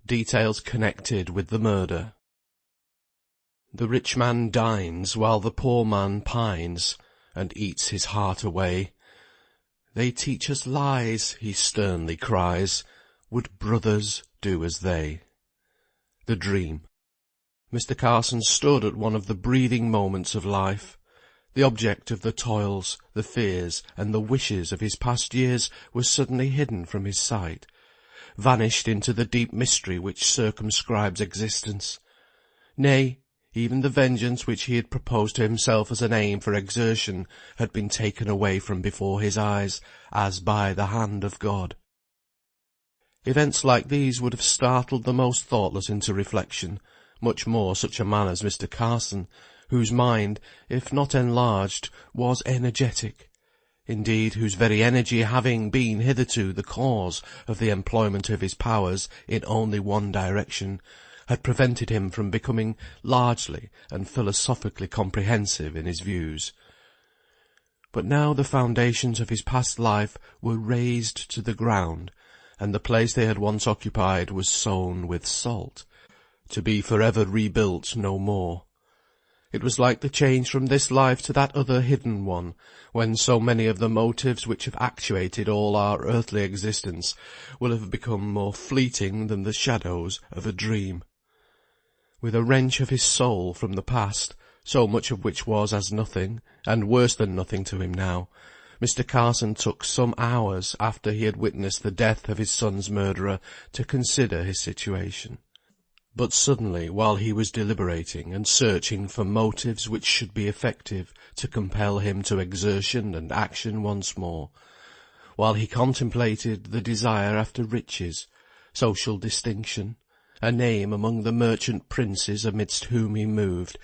Details connected with the murder. The rich man dines while the poor man pines, and eats his heart away. They teach us lies, he sternly cries, would brothers do as they? The Dream. Mr. Carson stood at one of the breathing moments of life. The object of the toils, the fears, and the wishes of his past years was suddenly hidden from his sight, vanished into the deep mystery which circumscribes existence. Nay, even the vengeance which he had proposed to himself as an aim for exertion had been taken away from before his eyes, as by the hand of God. Events like these would have startled the most thoughtless into reflection, much more such a man as Mr. Carson, whose mind, if not enlarged, was energetic, indeed whose very energy, having been hitherto the cause of the employment of his powers in only one direction, had prevented him from becoming largely and philosophically comprehensive in his views. But now the foundations of his past life were razed to the ground, and the place they had once occupied was sown with salt, to be for ever rebuilt no more. It was like the change from this life to that other hidden one, when so many of the motives which have actuated all our earthly existence will have become more fleeting than the shadows of a dream. With a wrench of his soul from the past, so much of which was as nothing, and worse than nothing to him now, Mr. Carson took some hours after he had witnessed the death of his son's murderer to consider his situation. But suddenly, while he was deliberating and searching for motives which should be effective to compel him to exertion and action once more, while he contemplated the desire after riches, social distinction, a name among the merchant princes amidst whom he moved,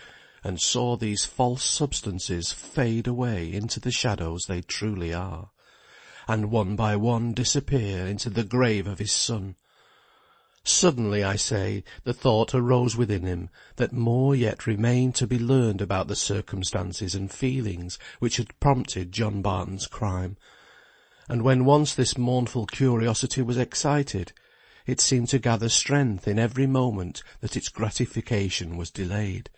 and saw these false substances fade away into the shadows they truly are, and one by one disappear into the grave of his son, suddenly, I say, the thought arose within him that more yet remained to be learned about the circumstances and feelings which had prompted John Barton's crime, and when once this mournful curiosity was excited, it seemed to gather strength in every moment that its gratification was delayed.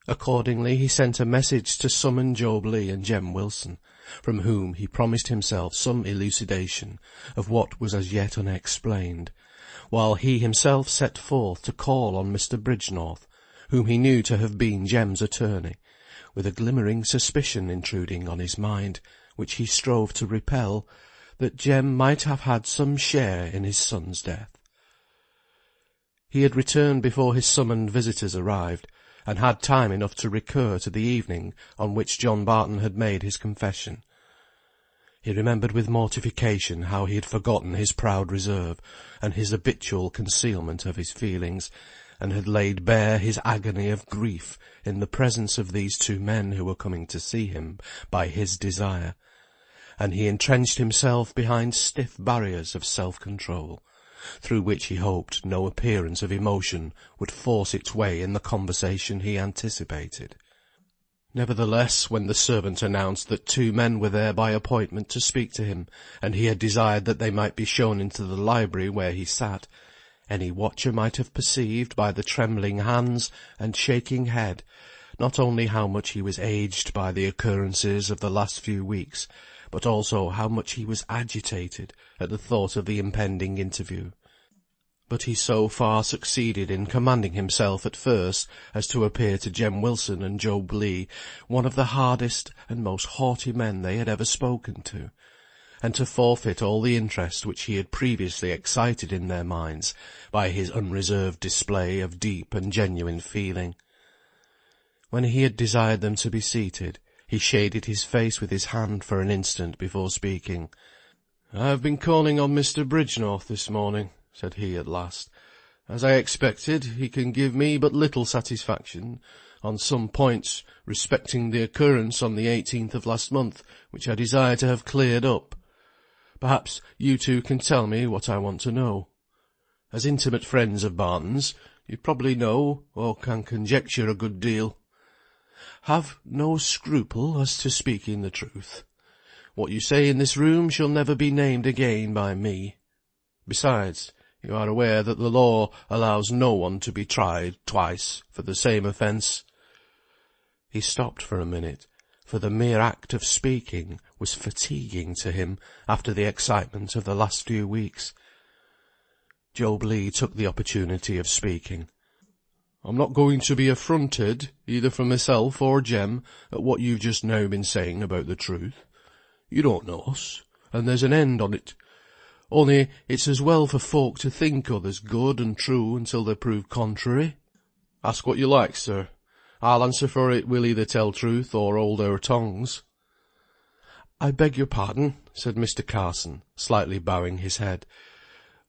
Accordingly he sent a message to summon Job Legh and Jem Wilson, from whom he promised himself some elucidation of what was as yet unexplained, while he himself set forth to call on Mr. Bridgenorth, whom he knew to have been Jem's attorney, with a glimmering suspicion intruding on his mind, which he strove to repel, that Jem might have had some share in his son's death. He had returned before his summoned visitors arrived, and had time enough to recur to the evening on which John Barton had made his confession. He remembered with mortification how he had forgotten his proud reserve, and his habitual concealment of his feelings, and had laid bare his agony of grief in the presence of these two men who were coming to see him by his desire, and he entrenched himself behind stiff barriers of self-control, through which he hoped no appearance of emotion would force its way in the conversation he anticipated. Nevertheless, when the servant announced that two men were there by appointment to speak to him, and he had desired that they might be shown into the library where he sat, any watcher might have perceived by the trembling hands and shaking head not only how much he was aged by the occurrences of the last few weeks, but also how much he was agitated at the thought of the impending interview. But he so far succeeded in commanding himself at first as to appear to Jem Wilson and Job Legh one of the hardest and most haughty men they had ever spoken to, and to forfeit all the interest which he had previously excited in their minds by his unreserved display of deep and genuine feeling. When he had desired them to be seated, he shaded his face with his hand for an instant before speaking. "I have been calling on Mr. Bridgenorth this morning," said he at last. "As I expected, he can give me but little satisfaction on some points respecting the occurrence on the 18th of last month, which I desire to have cleared up. Perhaps you two can tell me what I want to know. As intimate friends of Barton's, you probably know, or can conjecture a good deal. Have no scruple as to speaking the truth. What you say in this room shall never be named again by me. Besides, You are aware that the law allows no one to be tried twice for the same offence." He stopped for a minute, for the mere act of speaking was fatiguing to him after the excitement of the last few weeks. Job Legh took the opportunity of speaking. "I'm not going to be affronted, either from myself or Jem, at what you've just now been saying about the truth. You don't know us, and there's an end on it. Only it's as well for folk to think others good and true until they're proved contrary. Ask what you like, sir. I'll answer for it we'll either tell truth or hold our tongues." "I beg your pardon," said Mr. Carson, slightly bowing his head.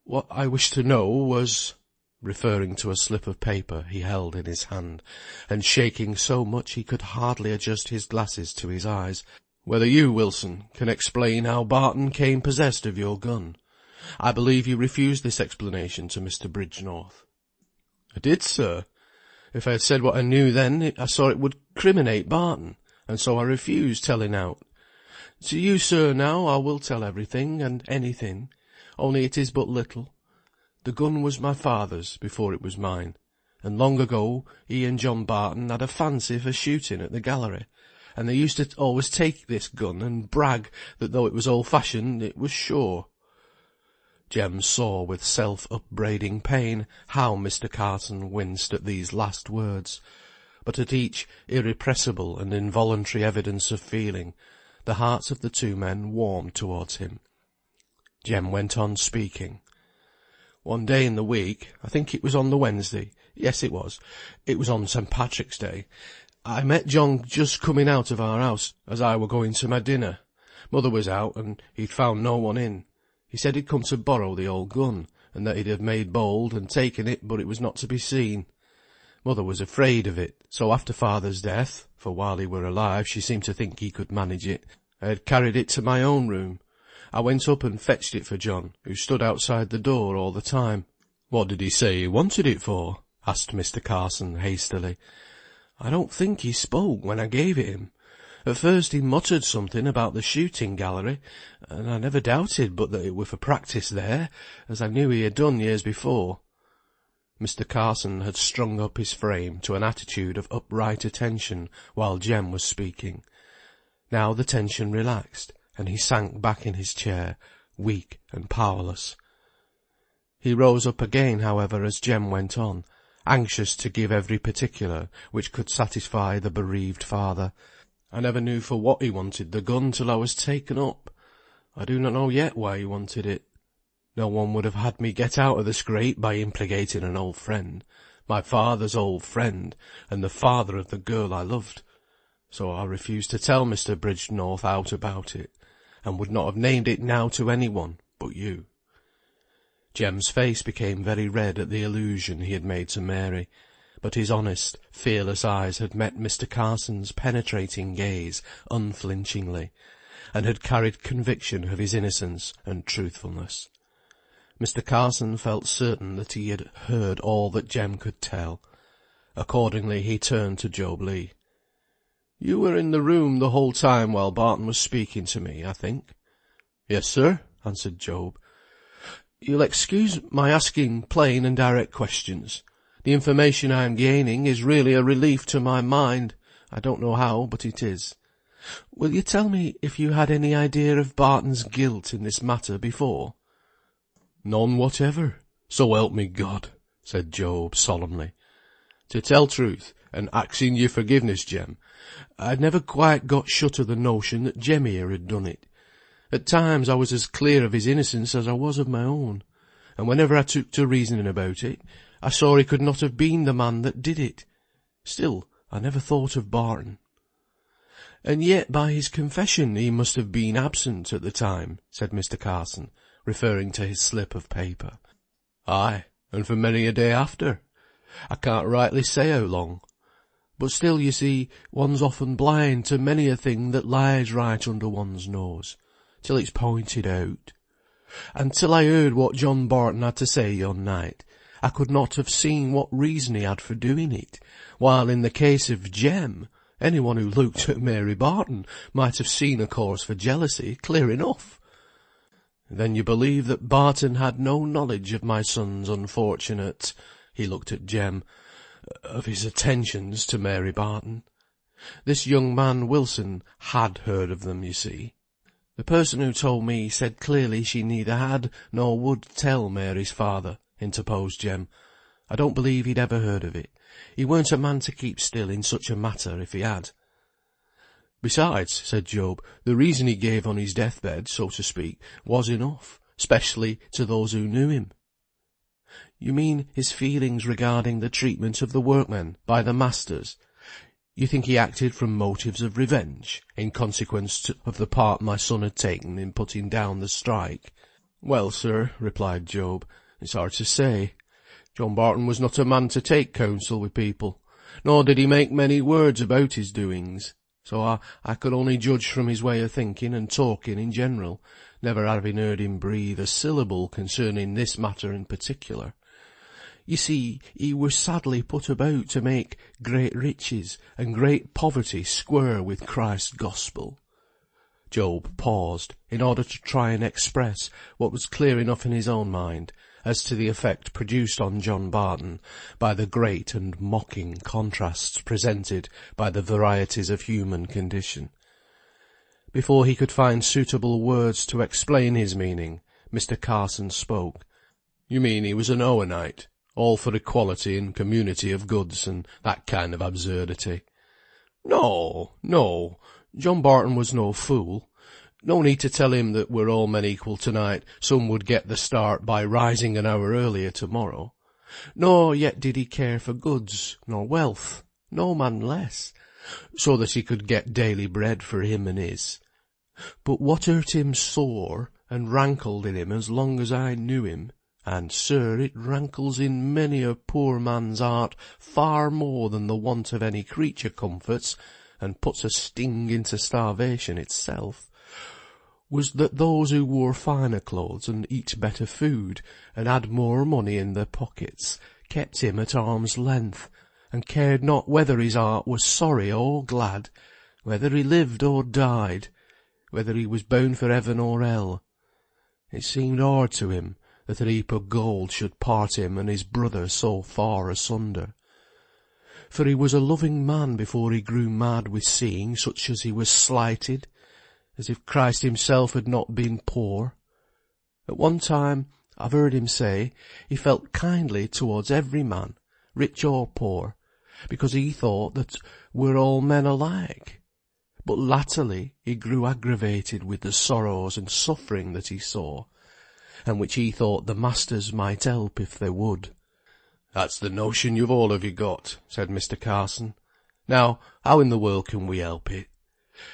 "What I wished to know was," referring to a slip of paper he held in his hand, and shaking so much he could hardly adjust his glasses to his eyes, "whether you, Wilson, can explain how Barton came possessed of your gun. I believe you refused this explanation to Mr. Bridgenorth." "I did, sir. If I had said what I knew then, I saw it would criminate Barton, and so I refused telling out. To you, sir, now, I will tell everything and anything, only it is but little. The gun was my father's before it was mine, and long ago he and John Barton had a fancy for shooting at the gallery, and they used to always take this gun and brag that though it was old-fashioned, it was sure." Jem saw with self-upbraiding pain how Mr. Carson winced at these last words, but at each irrepressible and involuntary evidence of feeling, the hearts of the two men warmed towards him. Jem went on speaking. "One day in the week, I think it was on the Wednesday, yes it was on St. Patrick's Day, I met John just coming out of our house as I were going to my dinner. Mother was out, and he'd found no one in. He said he'd come to borrow the old gun, and that he'd have made bold and taken it, but it was not to be seen. Mother was afraid of it, so after father's death, for while he were alive she seemed to think he could manage it, I had carried it to my own room. I went up and fetched it for John, who stood outside the door all the time." "What did he say he wanted it for?" asked Mr. Carson hastily. "I don't think he spoke when I gave it him. At first he muttered something about the shooting gallery, and I never doubted but that it were for practice there, as I knew he had done years before." Mr. Carson had strung up his frame to an attitude of upright attention while Jem was speaking. Now the tension relaxed, and he sank back in his chair, weak and powerless. He rose up again, however, as Jem went on, anxious to give every particular which could satisfy the bereaved father. "I never knew for what he wanted the gun till I was taken up. I do not know yet why he wanted it. No one would have had me get out of the scrape by implicating an old friend, my father's old friend, and the father of the girl I loved. So I refused to tell Mr. Bridgenorth out about it, and would not have named it now to any one but you." Jem's face became very red at the allusion he had made to Mary, but his honest, fearless eyes had met Mr. Carson's penetrating gaze unflinchingly, and had carried conviction of his innocence and truthfulness. Mr. Carson felt certain that he had heard all that Jem could tell. Accordingly he turned to Job Legh. "You were in the room the whole time while Barton was speaking to me, I think?" "Yes, sir," answered Job. "You'll excuse my asking plain and direct questions. The information I am gaining is really a relief to my mind. I don't know how, but it is. Will you tell me if you had any idea of Barton's guilt in this matter before?" "None whatever, so help me God," said Job solemnly. "To tell truth, and axing your forgiveness, Jem, I'd never quite got shut of the notion that Jem here had done it. At times I was as clear of his innocence as I was of my own, and whenever I took to reasoning about it, I saw he could not have been the man that did it. Still, I never thought of Barton." "And yet by his confession he must have been absent at the time," said Mr. Carson, referring to his slip of paper. "Ay, and for many a day after. I can't rightly say how long. But still, you see, one's often blind to many a thing that lies right under one's nose, till it's pointed out. And till I heard what John Barton had to say yon night, I could not have seen what reason he had for doing it, while in the case of Jem, anyone who looked at Mary Barton might have seen a cause for jealousy clear enough." Then you believe that Barton had no knowledge of my son's unfortunate—" he looked at Jem, "of his attentions to Mary Barton. This young man, Wilson, had heard of them, you see." "The person who told me said clearly she neither had nor would tell Mary's father," interposed Jem. "I don't believe he'd ever heard of it. He weren't a man to keep still in such a matter if he had." "Besides," said Job, "the reason he gave on his deathbed, so to speak, was enough, specially to those who knew him." "You mean his feelings regarding the treatment of the workmen by the masters? You think he acted from motives of revenge, in consequence of the part my son had taken in putting down the strike?" "Well, sir," replied Job, "it's hard to say. John Barton was not a man to take counsel with people, nor did he make many words about his doings. So I could only judge from his way of thinking and talking in general, never having heard him breathe a syllable concerning this matter in particular. You see, he was sadly put about to make great riches and great poverty square with Christ's gospel." Job paused, in order to try and express what was clear enough in his own mind, as to the effect produced on John Barton by the great and mocking contrasts presented by the varieties of human condition. Before he could find suitable words to explain his meaning, Mr. Carson spoke. "You mean he was an Owenite, all for equality and community of goods, and that kind of absurdity?" "No, no. John Barton was no fool. No need to tell him that we're all men equal tonight, some would get the start by rising an hour earlier tomorrow. Nor yet did he care for goods, nor wealth, no man less, so that he could get daily bread for him and his. But what hurt him sore, and rankled in him as long as I knew him, and, sir, it rankles in many a poor man's heart far more than the want of any creature comforts, and puts a sting into starvation itself, was that those who wore finer clothes and eat better food, and had more money in their pockets, kept him at arm's length, and cared not whether his heart was sorry or glad, whether he lived or died, whether he was bound for heaven or hell. It seemed hard to him that a heap of gold should part him and his brother so far asunder. For he was a loving man before he grew mad with seeing such as he was slighted, as if Christ himself had not been poor. At one time, I've heard him say, he felt kindly towards every man, rich or poor, because he thought that we're all men alike. But latterly he grew aggravated with the sorrows and suffering that he saw, and which he thought the masters might help if they would." "That's the notion you've all of you got," said Mr. Carson. "Now, how in the world can we help it?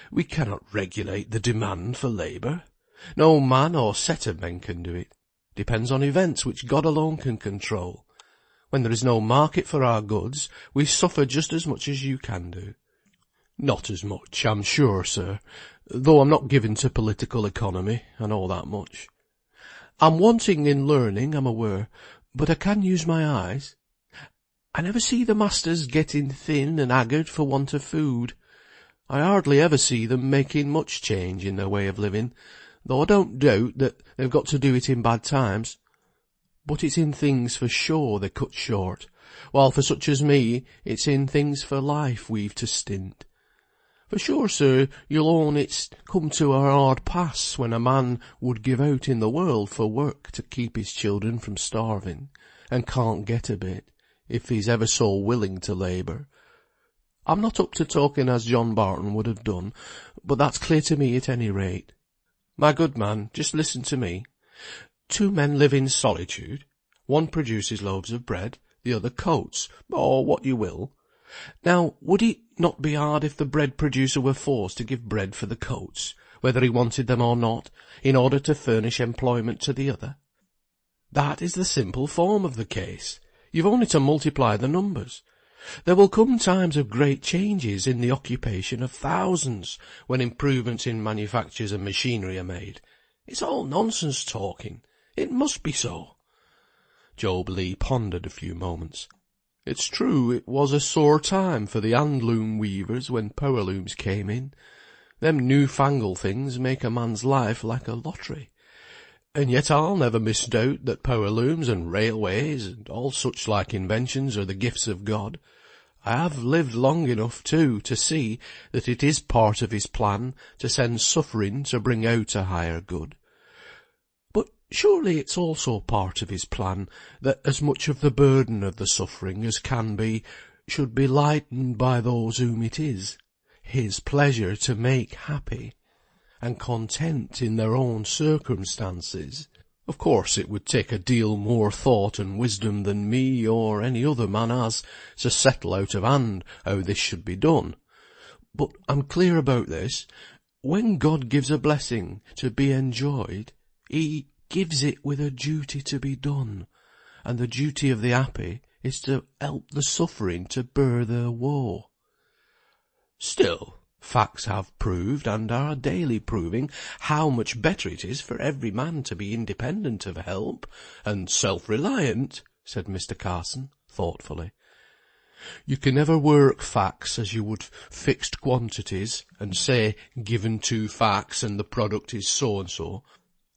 We cannot regulate the demand for labour. No man or set of men can do it. Depends on events which God alone can control. When there is no market for our goods, we suffer just as much as you can do." "Not as much, I'm sure, sir, though I'm not given to political economy, I know that much. I'm wanting in learning, I'm aware, but I can use my eyes. I never see the masters getting thin and haggard for want of food. I hardly ever see them making much change in their way of living, though I don't doubt that they've got to do it in bad times. But it's in things for show they cut short, while for such as me, it's in things for life we've to stint. For sure, sir, you'll own it's come to a hard pass when a man would give out in the world for work to keep his children from starving, and can't get a bit, if he's ever so willing to labour. I'm not up to talking as John Barton would have done, but that's clear to me at any rate. My good man, just listen to me. 2 men live in solitude. One produces loaves of bread, the other coats, or what you will. Now, would it not be hard if the bread producer were forced to give bread for the coats, whether he wanted them or not, in order to furnish employment to the other? That is the simple form of the case. You've only to multiply the numbers. There will come times of great changes in the occupation of thousands, when improvements in manufactures and machinery are made. It's all nonsense talking. It must be so." Job Legh pondered a few moments. "It's true it was a sore time for the handloom weavers when power looms came in. Them new-fangled things make a man's life like a lottery. And yet I'll never misdoubt that power looms and railways and all such like inventions are the gifts of God. I have lived long enough, too, to see that it is part of his plan to send suffering to bring out a higher good. But surely it's also part of his plan that as much of the burden of the suffering as can be should be lightened by those whom it is his pleasure to make happy and content in their own circumstances. Of course it would take a deal more thought and wisdom than me or any other man has to settle out of hand how this should be done. But I'm clear about this. When God gives a blessing to be enjoyed, he gives it with a duty to be done, and the duty of the happy is to help the suffering to bear their woe. Still, facts have proved, and are daily proving, how much better it is for every man to be independent of help, and self-reliant, said Mr. Carson, thoughtfully. You can never work facts as you would fixed quantities, and say, given 2 facts, and the product is so-and-so.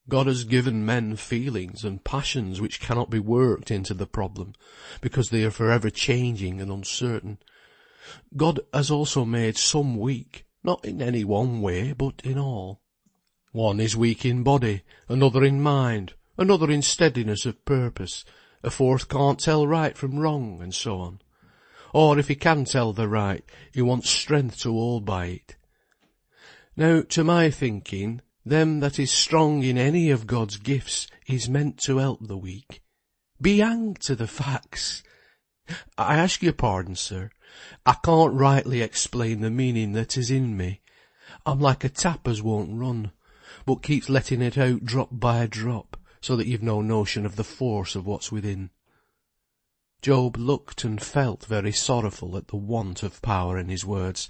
God has given men feelings and passions which cannot be worked into the problem, because they are forever changing and uncertain. God has also made some weak, not in any one way, but in all. One is weak in body, another in mind, another in steadiness of purpose, a fourth can't tell right from wrong, and so on. Or if he can tell the right, he wants strength to hold by it. Now, to my thinking, them that is strong in any of God's gifts is meant to help the weak. Be hanged to the facts. I ask your pardon, sir. I can't rightly explain the meaning that is in me. I'm like a tap as won't run, but keeps letting it out drop by drop, so that you've no notion of the force of what's within. Job looked and felt very sorrowful at the want of power in his words,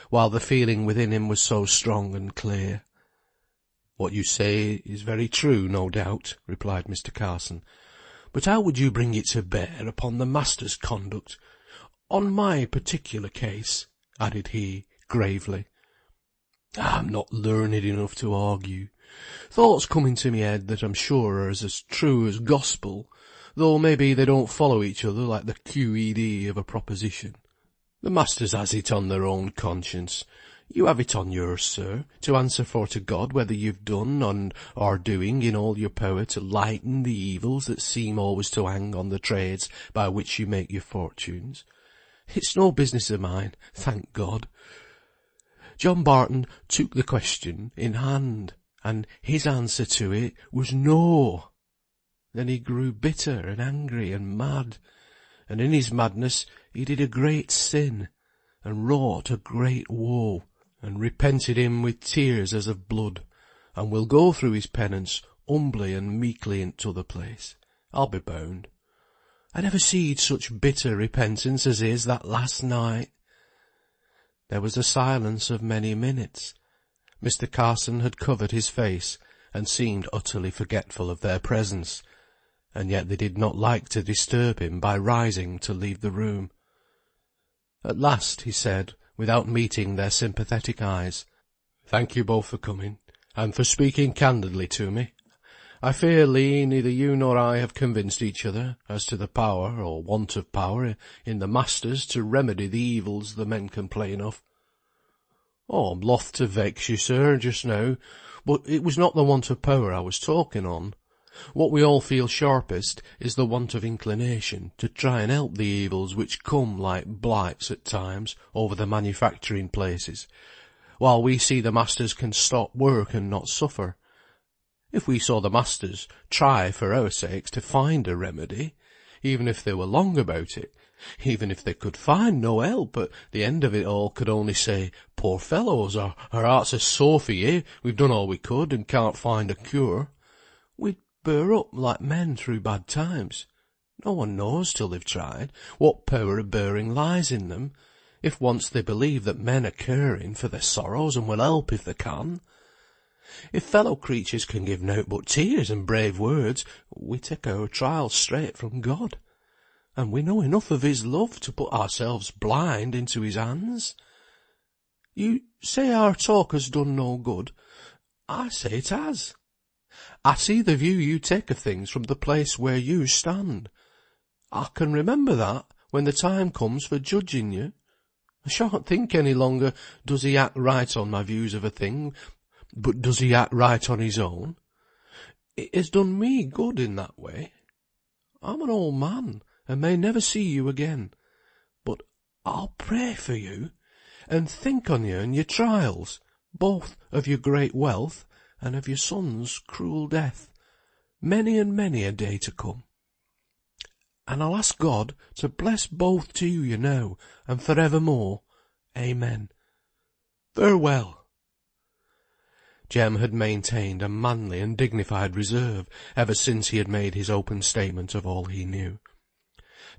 while the feeling within him was so strong and clear. What you say is very true, no doubt, replied Mr. Carson. But how would you bring it to bear upon the master's conduct? On my particular case, added he, gravely. I'm not learned enough to argue. Thoughts come into me head that I'm sure are as true as gospel, though maybe they don't follow each other like the QED of a proposition. The masters has it on their own conscience. You have it on yours, sir, to answer for to God whether you've done and are doing in all your power to lighten the evils that seem always to hang on the trades by which you make your fortunes. It's no business of mine, thank God. John Barton took the question in hand, and his answer to it was no. Then he grew bitter and angry and mad, and in his madness he did a great sin, and wrought a great woe, and repented him with tears as of blood, and will go through his penance humbly and meekly into the place, I'll be bound. I never seed such bitter repentance as his that last night. There was a silence of many minutes. Mr. Carson had covered his face, and seemed utterly forgetful of their presence, and yet they did not like to disturb him by rising to leave the room. At last he said, without meeting their sympathetic eyes, "Thank you both for coming, and for speaking candidly to me. I fear, Lee, neither you nor I have convinced each other as to the power, or want of power, in the masters to remedy the evils the men complain of." "Oh, I'm loth to vex you, sir, just now, but it was not the want of power I was talking on. What we all feel sharpest is the want of inclination to try and help the evils which come like blights at times over the manufacturing places, while we see the masters can stop work and not suffer. If we saw the masters try for our sakes to find a remedy, even if they were long about it, even if they could find no help at the end of it all, could only say, 'Poor fellows, our hearts are sore for ye, we've done all we could and can't find a cure,' we'd bear up like men through bad times. No one knows till they've tried what power of bearing lies in them, if once they believe that men are caring for their sorrows and will help if they can. If fellow creatures can give nought but tears and brave words, we take our trials straight from God, and we know enough of his love to put ourselves blind into his hands. You say our talk has done no good. I say it has. I see the view you take of things from the place where you stand. I can remember that when the time comes for judging you. I shan't think any longer, does he act right on my views of a thing, but does he act right on his own? It has done me good in that way. I'm an old man, and may never see you again, but I'll pray for you, and think on you and your trials, both of your great wealth and of your son's cruel death, many and many a day to come. And I'll ask God to bless both to you now, and for evermore. Amen. Farewell. Jem had maintained a manly and dignified reserve ever since he had made his open statement of all he knew.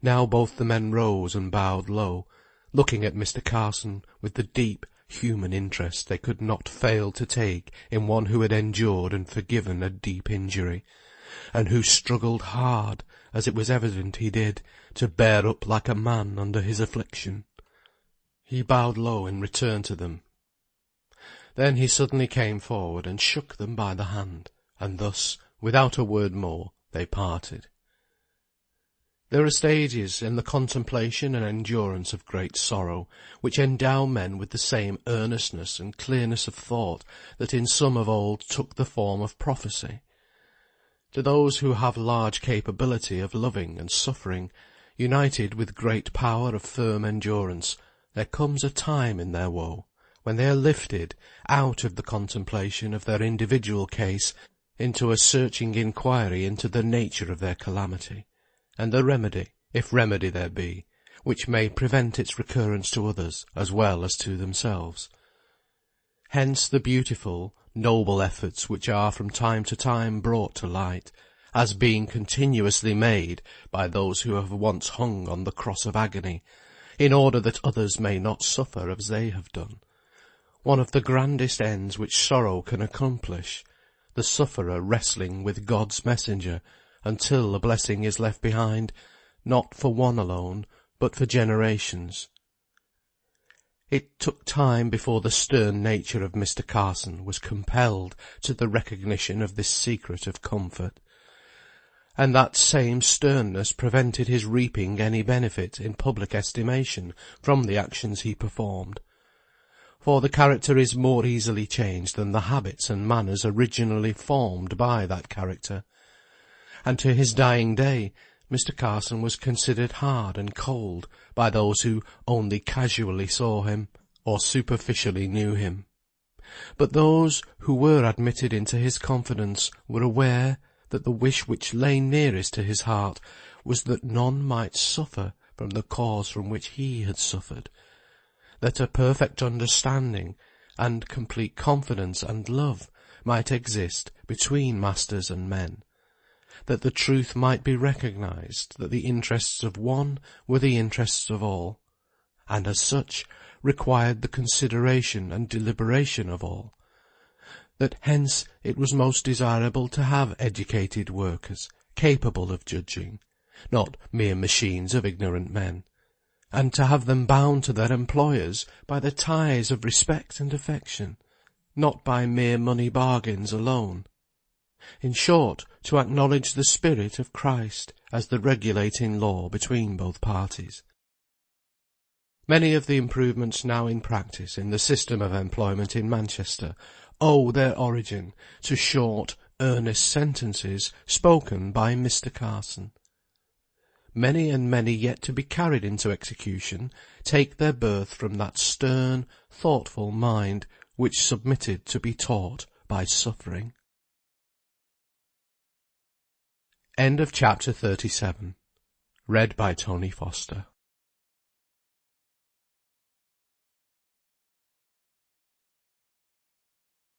Now both the men rose and bowed low, looking at Mr. Carson with the deep human interest they could not fail to take in one who had endured and forgiven a deep injury, and who struggled hard, as it was evident he did, to bear up like a man under his affliction. He bowed low in return to them. Then he suddenly came forward and shook them by the hand, and thus, without a word more, they parted. There are stages in the contemplation and endurance of great sorrow, which endow men with the same earnestness and clearness of thought that in some of old took the form of prophecy. To those who have large capability of loving and suffering, united with great power of firm endurance, there comes a time in their woe, when they are lifted out of the contemplation of their individual case into a searching inquiry into the nature of their calamity, and the remedy, if remedy there be, which may prevent its recurrence to others as well as to themselves. Hence the beautiful, noble efforts which are from time to time brought to light, as being continuously made by those who have once hung on the cross of agony, in order that others may not suffer as they have done. One of the grandest ends which sorrow can accomplish, the sufferer wrestling with God's messenger, until a blessing is left behind, not for one alone, but for generations. It took time before the stern nature of Mr. Carson was compelled to the recognition of this secret of comfort, and that same sternness prevented his reaping any benefit in public estimation from the actions he performed. For the character is more easily changed than the habits and manners originally formed by that character, and to his dying day Mr. Carson was considered hard and cold by those who only casually saw him, or superficially knew him. But those who were admitted into his confidence were aware that the wish which lay nearest to his heart was that none might suffer from the cause from which he had suffered, that a perfect understanding and complete confidence and love might exist between masters and men, that the truth might be recognized that the interests of one were the interests of all, and as such required the consideration and deliberation of all, that hence it was most desirable to have educated workers, capable of judging, not mere machines of ignorant men, and to have them bound to their employers by the ties of respect and affection, not by mere money bargains alone. In short, to acknowledge the spirit of Christ as the regulating law between both parties. Many of the improvements now in practice in the system of employment in Manchester owe their origin to short, earnest sentences spoken by Mr. Carson. Many and many yet to be carried into execution take their birth from that stern, thoughtful mind which submitted to be taught by suffering. End of chapter 37. Read by Tony Foster.